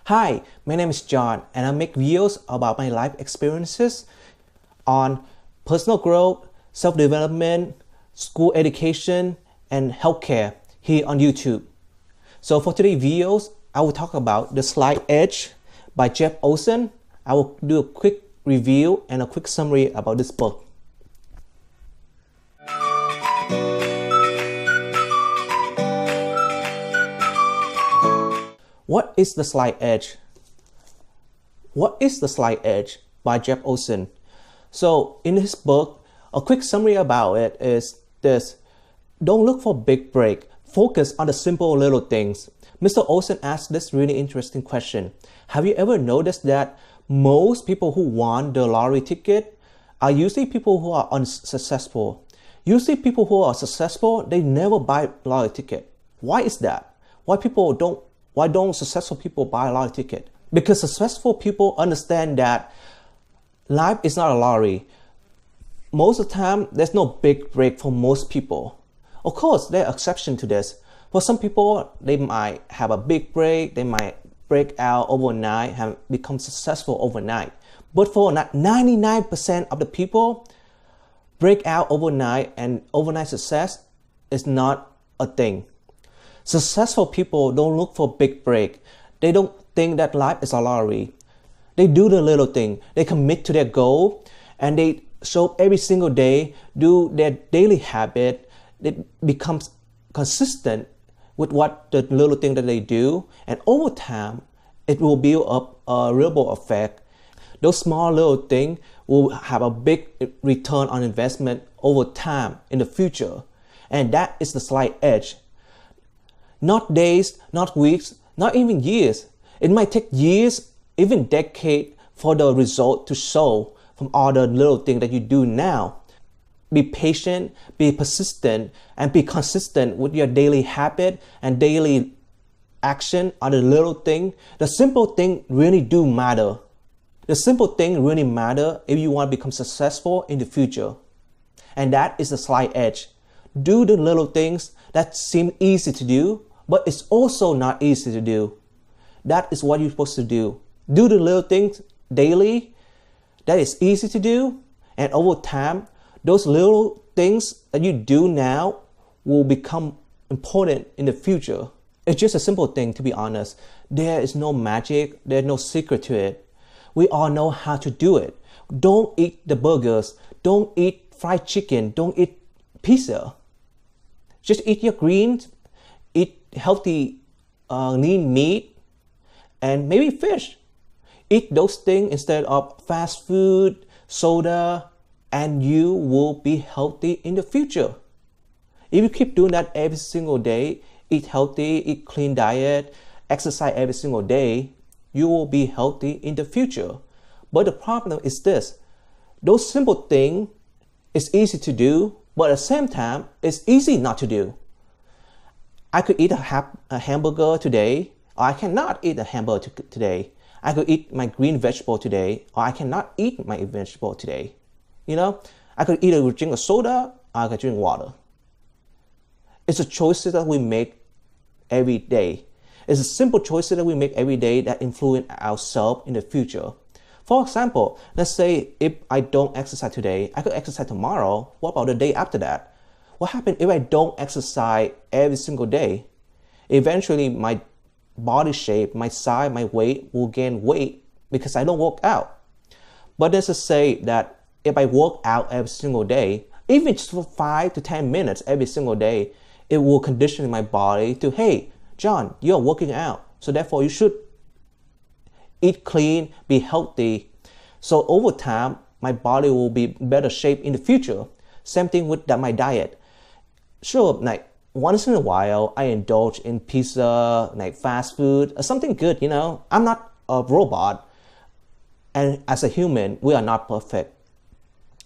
Hi, my name is John and I make videos about my life experiences on personal growth, self-development, school education, and healthcare here on YouTube. So for today's videos, I will talk about The Slight Edge by Olson. I will do a quick review and a quick summary about this book. What is The Slight Edge? What is The Slight Edge by Olson? So in his book, a quick summary about it is this: don't look for big break. Focus on the simple little things. Mr. Olson asked this really interesting question. Have you ever noticed that most people who won the lottery ticket are usually people who are unsuccessful? Usually people who are successful, they never buy lottery ticket. Why is that? Why don't successful people buy a lottery ticket? Because successful people understand that life is not a lottery. Most of the time, there's no big break for most people. Of course, there are exceptions to this. For some people, they might have a big break, they might break out overnight, have become successful overnight. But for 99% of the people, break out overnight and overnight success is not a thing. Successful people don't look for big break. They don't think that life is a lottery. They do the little thing. They commit to their goal and they show up every single day, do their daily habit. They become consistent with what the little thing that they do. And over time, it will build up a ripple effect. Those small little things will have a big return on investment over time in the future. And that is the slight edge. Not days, not weeks, not even years. It might take years, even decades, for the result to show from all the little things that you do now. Be patient, be persistent, and be consistent with your daily habit and daily action on the little thing. The simple thing really do matter. The simple thing really matter if you want to become successful in the future. And that is the slight edge. Do the little things that seem easy to do, but it's also not easy to do. That is what you're supposed to do. Do the little things daily. That is easy to do. And over time, those little things that you do now will become important in the future. It's just a simple thing, to be honest. There is no magic. There's no secret to it. We all know how to do it. Don't eat the burgers. Don't eat fried chicken. Don't eat pizza. Just eat your greens. Eat healthy lean meat and maybe fish. Eat those things instead of fast food, soda, and you will be healthy in the future. If you keep doing that every single day, eat healthy, eat clean diet, exercise every single day, you will be healthy in the future. But the problem is this: those simple things is easy to do, but at the same time, it's easy not to do. I could eat a hamburger today, or I cannot eat a hamburger today. I could eat my green vegetable today, or I cannot eat my vegetable today. You know, I could either drink a soda, or I could drink water. It's the choices that we make every day. It's the simple choices that we make every day that influence ourselves in the future. For example, let's say if I don't exercise today, I could exercise tomorrow. What about the day after that? What happens if I don't exercise every single day? Eventually, my body shape, my size, my weight will gain weight because I don't work out. But let's just say that if I work out every single day, even just for 5 to 10 minutes every single day, it will condition my body to, hey, John, you're working out. So therefore, you should eat clean, be healthy. So over time, my body will be in better shape in the future. Same thing with my diet. Sure, like once in a while, I indulge in pizza, like fast food, or something good, you know. I'm not a robot. And as a human, we are not perfect.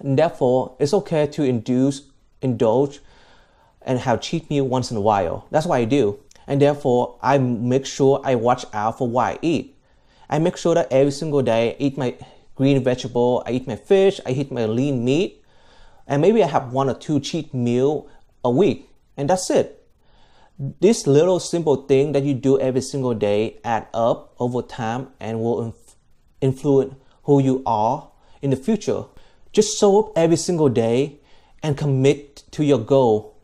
And therefore, it's okay to indulge, and have cheat meal once in a while. That's what I do. And therefore, I make sure I watch out for what I eat. I make sure that every single day I eat my green vegetable, I eat my fish, I eat my lean meat. And maybe I have 1 or 2 cheat meal a week, and that's it. This little simple thing that you do every single day add up over time and will influence who you are in the future. Just show up every single day and commit to your goal.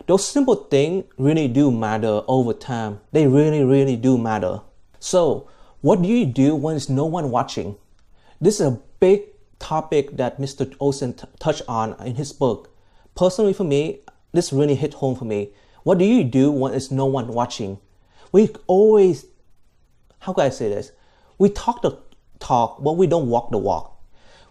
Those simple things really do matter over time. They really do matter. So, what do you do when there's no one watching? This is a big topic that Mr. Olson touched on in his book. Personally for me, this really hit home for me. What do you do when there's no one watching? We always, how can I say this? We talk the talk, but we don't walk the walk.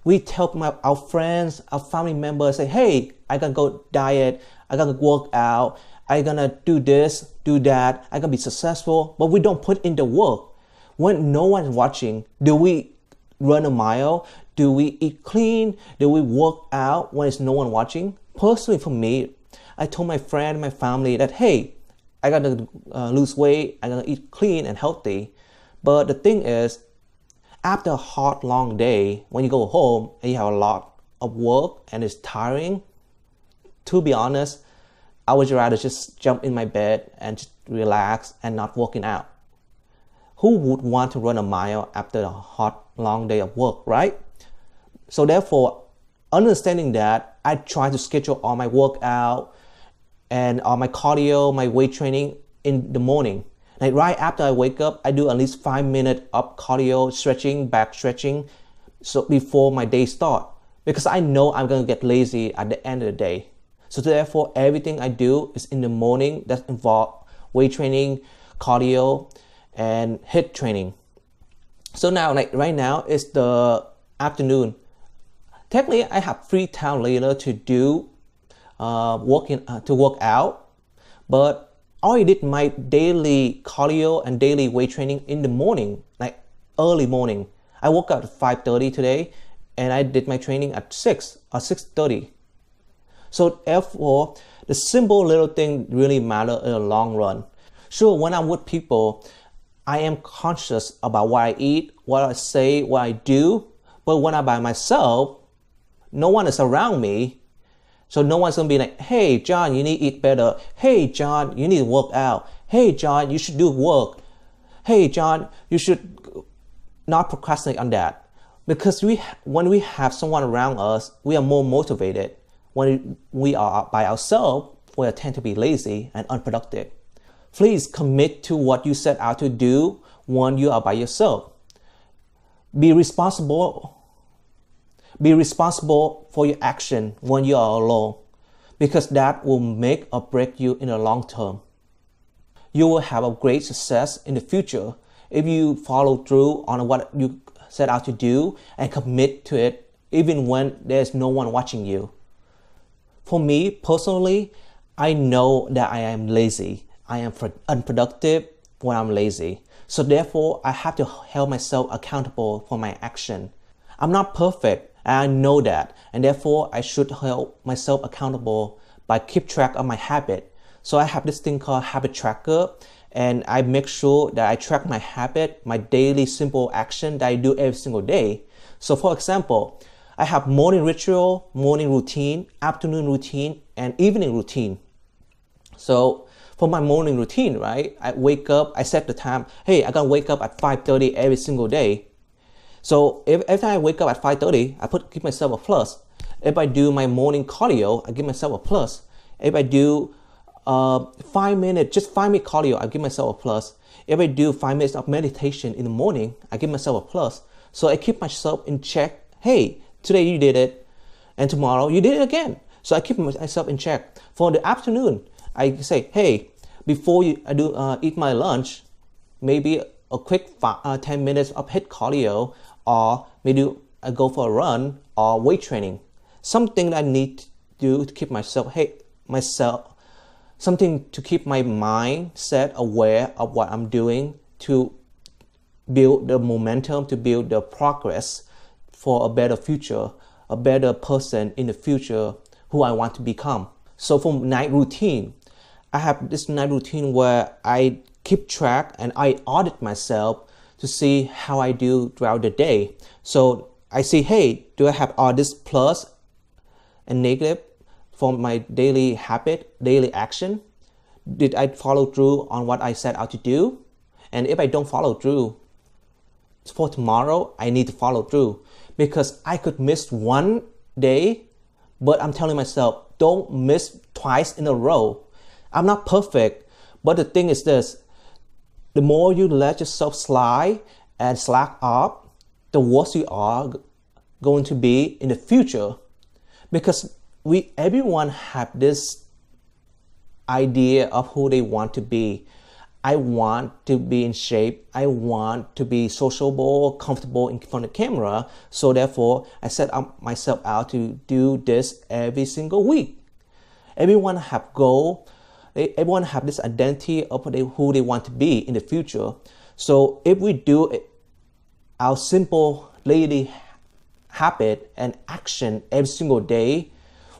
We tell our friends, our family members, say, hey, I gotta go diet, I gotta work out, I gonna do this, do that, I gotta be successful, but we don't put in the work. When no one's watching, do we run a mile? Do we eat clean? Do we work out when there's no one watching? Personally for me, I told my friend, my family that, hey, I gotta lose weight, I gotta eat clean and healthy. But the thing is, after a hard, long day, when you go home and you have a lot of work and it's tiring, to be honest, I would rather just jump in my bed and just relax and not working out. Who would want to run a mile after a hot, long day of work, right? So therefore, understanding that, I try to schedule all my workout and all my cardio, my weight training in the morning. Like right after I wake up, I do at least 5 minutes of cardio, stretching, back stretching, so before my day start, because I know I'm gonna get lazy at the end of the day. So therefore, everything I do is in the morning that involve weight training, cardio, and HIIT training. So now, like right now, it's the afternoon. Technically, I have free time later to do work out, but I already did my daily cardio and daily weight training in the morning, like early morning. I woke up at 5:30 today, and I did my training at 6 or 6:30. So therefore, the simple little thing really matter in the long run. Sure, when I'm with people, I am conscious about what I eat, what I say, what I do. But when I'm by myself, no one is around me. So no one's gonna be like, hey, John, you need to eat better. Hey, John, you need to work out. Hey, John, you should do work. Hey, John, you should not procrastinate on that. Because when we have someone around us, we are more motivated. When we are by ourselves, we tend to be lazy and unproductive. Please commit to what you set out to do when you are by yourself. Be responsible for your action when you are alone, because that will make or break you in the long term. You will have a great success in the future if you follow through on what you set out to do and commit to it even when there's no one watching you. For me personally, I know that I am lazy. I am unproductive when I'm lazy. So therefore, I have to hold myself accountable for my action. I'm not perfect, and I know that, and therefore I should hold myself accountable by keep track of my habit. So I have this thing called habit tracker, and I make sure that I track my habit, my daily simple action that I do every single day. So for example, I have morning ritual, morning routine, afternoon routine, and evening routine. So for my morning routine, right, I wake up, I set the time, hey, I gotta wake up at 5:30 every single day. So if I wake up at 5:30, I give myself a plus. If I do my morning cardio, I give myself a plus. If I do 5 minutes, just 5 minute cardio, I give myself a plus. If I do 5 minutes of meditation in the morning, I give myself a plus. So I keep myself in check. Hey, today you did it, and tomorrow you did it again. So I keep myself in check. For the afternoon, I say, hey, before I eat my lunch, maybe a quick 10 minutes of HIIT cardio, or maybe I go for a run or weight training. Something that I need to do to keep something to keep my mindset aware of what I'm doing, to build the momentum, to build the progress for a better future, a better person in the future who I want to become. So for night routine, I have this night routine where I keep track and I audit myself to see how I do throughout the day. So I see, hey, do I have all this plus and negative for my daily habit, daily action? Did I follow through on what I set out to do? And if I don't follow through, for tomorrow, I need to follow through, because I could miss one day, but I'm telling myself, don't miss twice in a row. I'm not perfect, but the thing is this, the more you let yourself slide and slack off, the worse you are going to be in the future. Because everyone have this idea of who they want to be. I want to be in shape. I want to be sociable, comfortable in front of the camera. So therefore, I set up myself out to do this every single week. Everyone have goal. Everyone have this identity of who they want to be in the future. So if we do our simple daily habit and action every single day,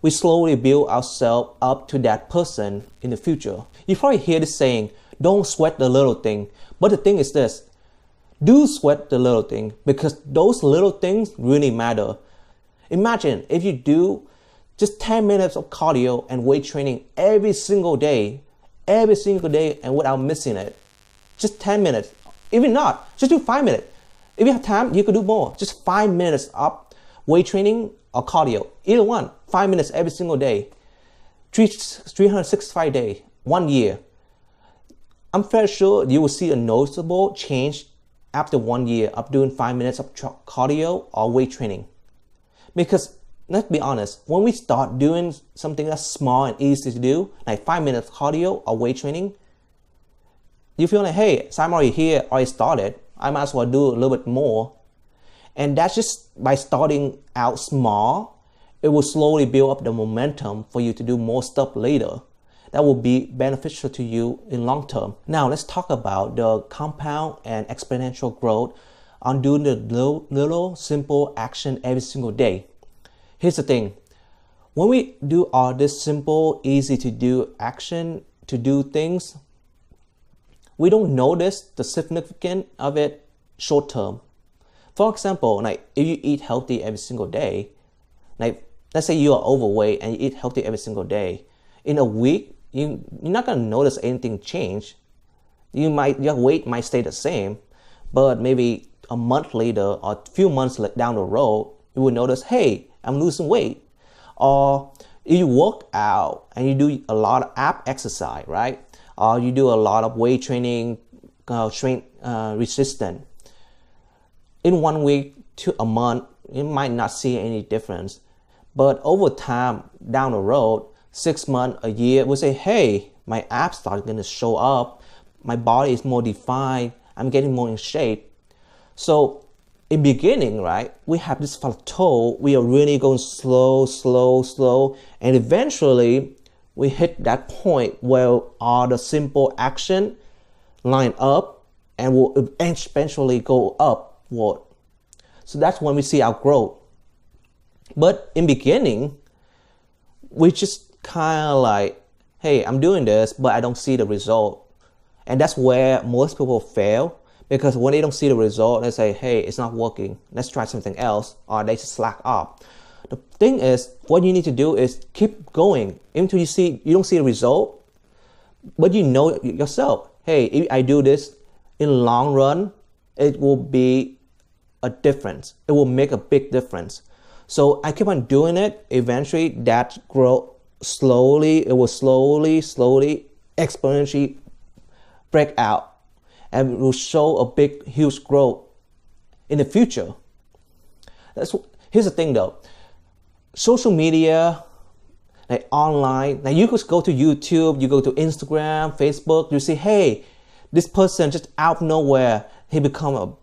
we slowly build ourselves up to that person in the future. You probably hear this saying, don't sweat the little thing. But the thing is this, do sweat the little thing, because those little things really matter. Imagine if you do just 10 minutes of cardio and weight training every single day and without missing it. Just 10 minutes. Even not, just do 5 minutes. If you have time, you could do more. Just 5 minutes of weight training or cardio. Either one, 5 minutes every single day. 365 days, 1 year. I'm fairly sure you will see a noticeable change after 1 year of doing 5 minutes of cardio or weight training. Because let's be honest, when we start doing something that's small and easy to do, like 5 minutes cardio or weight training, you feel like, hey, so I'm already here, already started, I might as well do a little bit more. And that's just by starting out small, it will slowly build up the momentum for you to do more stuff later. That will be beneficial to you in long term. Now let's talk about the compound and exponential growth on doing the little simple action every single day. Here's the thing. When we do all this simple, easy to do action, to do things, we don't notice the significance of it short term. For example, like if you eat healthy every single day, like let's say you are overweight and you eat healthy every single day, in a week, you're not going to notice anything change. Your weight might stay the same, but maybe a month later or a few months down the road, you will notice, hey, I'm losing weight. Or if you work out and you do a lot of ab exercise, right? Or you do a lot of weight training, strength resistance. In 1 week to a month, you might not see any difference. But over time, down the road, 6 months, a year, we'll say, hey, my abs start going to show up. My body is more defined. I'm getting more in shape. So in beginning, right, we have this plateau. We are really going slow. And eventually, we hit that point where all the simple action line up and will eventually go upward. So that's when we see our growth. But in beginning, we just kind of like, hey, I'm doing this, but I don't see the result. And that's where most people fail, because when they don't see the result, they say, hey, it's not working. Let's try something else, or they just slack off. The thing is, what you need to do is keep going until you don't see the result, but you know yourself, hey, if I do this in the long run, it will be a difference. It will make a big difference. So I keep on doing it. Eventually, that growth it will slowly, exponentially break out, and it will show a big, huge growth in the future. Here's the thing though. Social media, like online, like you could go to YouTube, you go to Instagram, Facebook, you see, hey, this person just out of nowhere, he become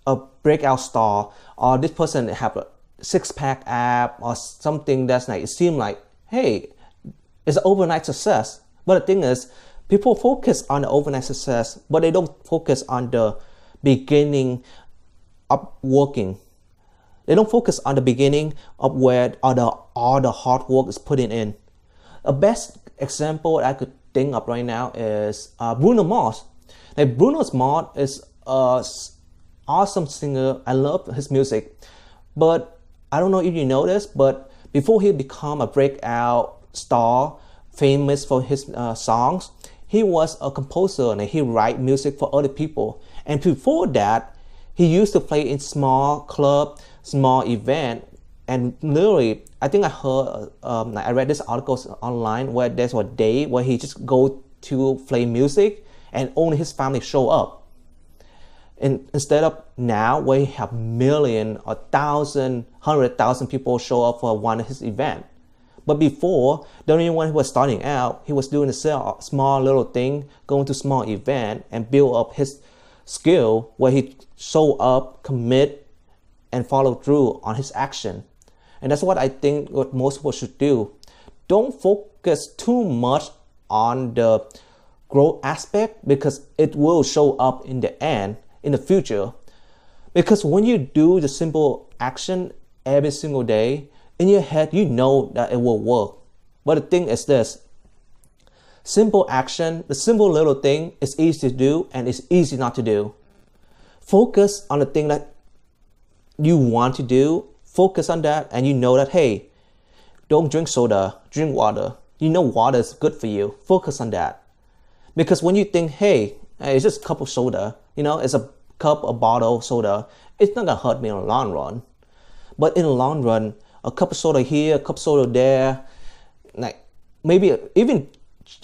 a breakout star, or this person have a six-pack ab or something that's like, it seems like, hey, it's an overnight success. But the thing is, people focus on the overnight success, but they don't focus on the beginning of working. They don't focus on the beginning of where all the hard work is putting in. A best example I could think of right now is Bruno Mars. Like Bruno Mars is an awesome singer. I love his music. But I don't know if you know this, but before he become a breakout star, famous for his songs. He was a composer and he write music for other people. And before that, he used to play in small club, small event. And literally, I think I heard, I read this articles online where there's a day where he just go to play music and only his family show up. And instead of now where he have million or 100,000 people show up for one of his event. But before, the only one who was starting out, he was doing a small little thing, going to small event and build up his skill where he show up, commit, and follow through on his action. And that's what I think what most people should do. Don't focus too much on the growth aspect because it will show up in the end, in the future. Because when you do the simple action every single day, in your head, you know that it will work. But the thing is this, simple action, the simple little thing is easy to do and it's easy not to do. Focus on the thing that you want to do. Focus on that and you know that, hey, don't drink soda, drink water. You know water is good for you. Focus on that. Because when you think, hey, it's just a cup of soda, it's a cup, a bottle of soda, it's not going to hurt me in the long run. But in the long run, a cup of soda here, a cup of soda there, like maybe even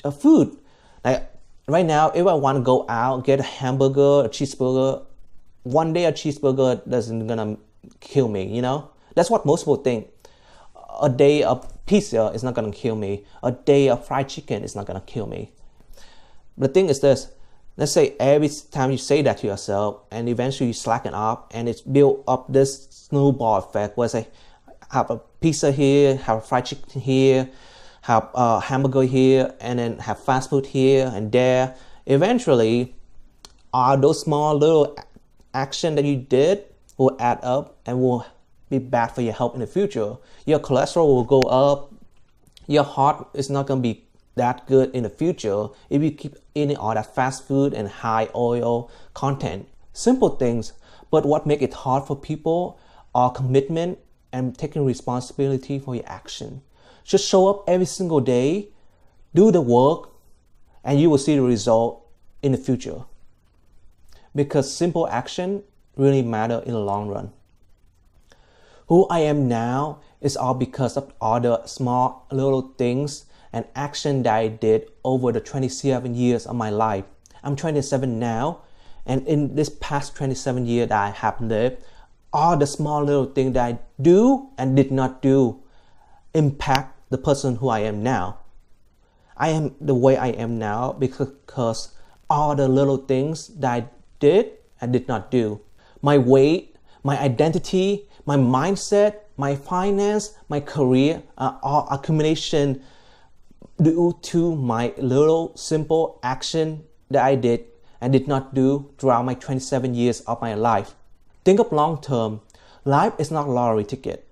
a food. Like right now, if I want to go out, get a hamburger, a cheeseburger, one day a cheeseburger doesn't gonna kill me, That's what most people think. A day of pizza is not gonna kill me. A day of fried chicken is not gonna kill me. The thing is this, let's say every time you say that to yourself and eventually you slacken up and it's built up this snowball effect where say, have a pizza here, have a fried chicken here, have a hamburger here, and then have fast food here and there. Eventually, all those small little action that you did will add up and will be bad for your health in the future. Your cholesterol will go up. Your heart is not going to be that good in the future if you keep eating all that fast food and high oil content. Simple things, but what makes it hard for people are commitment and taking responsibility for your action. Just show up every single day, do the work, and you will see the result in the future. Because simple action really matter in the long run. Who I am now is all because of all the small little things and action that I did over the 27 years of my life. I'm 27 now, and in this past 27 years that I have lived, all the small little things that I do and did not do impact the person who I am now. I am the way I am now because all the little things that I did and did not do. My weight, my identity, my mindset, my finance, my career are all accumulation due to my little simple action that I did and did not do throughout my 27 years of my life. Think of long term. Life is not a lottery ticket.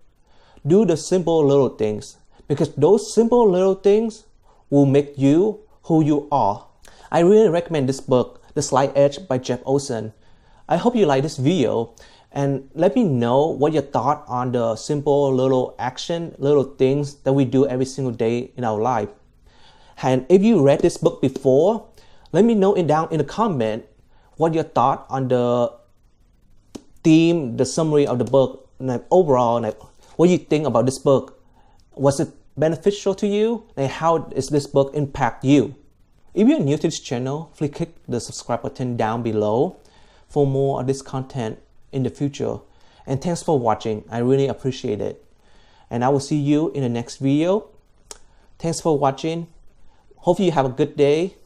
Do the simple little things because those simple little things will make you who you are. I really recommend this book, The Slight Edge by Jeff Olson. I hope you like this video and let me know what your thought on the simple little action, little things that we do every single day in our life. And if you read this book before, let me know down in the comment what your thought on the theme, the summary of the book, overall, what you think about this book. Was it beneficial to you? How does this book impact you? If you're new to this channel, please click the subscribe button down below for more of this content in the future. And thanks for watching. I really appreciate it. And I will see you in the next video. Thanks for watching. Hope you have a good day.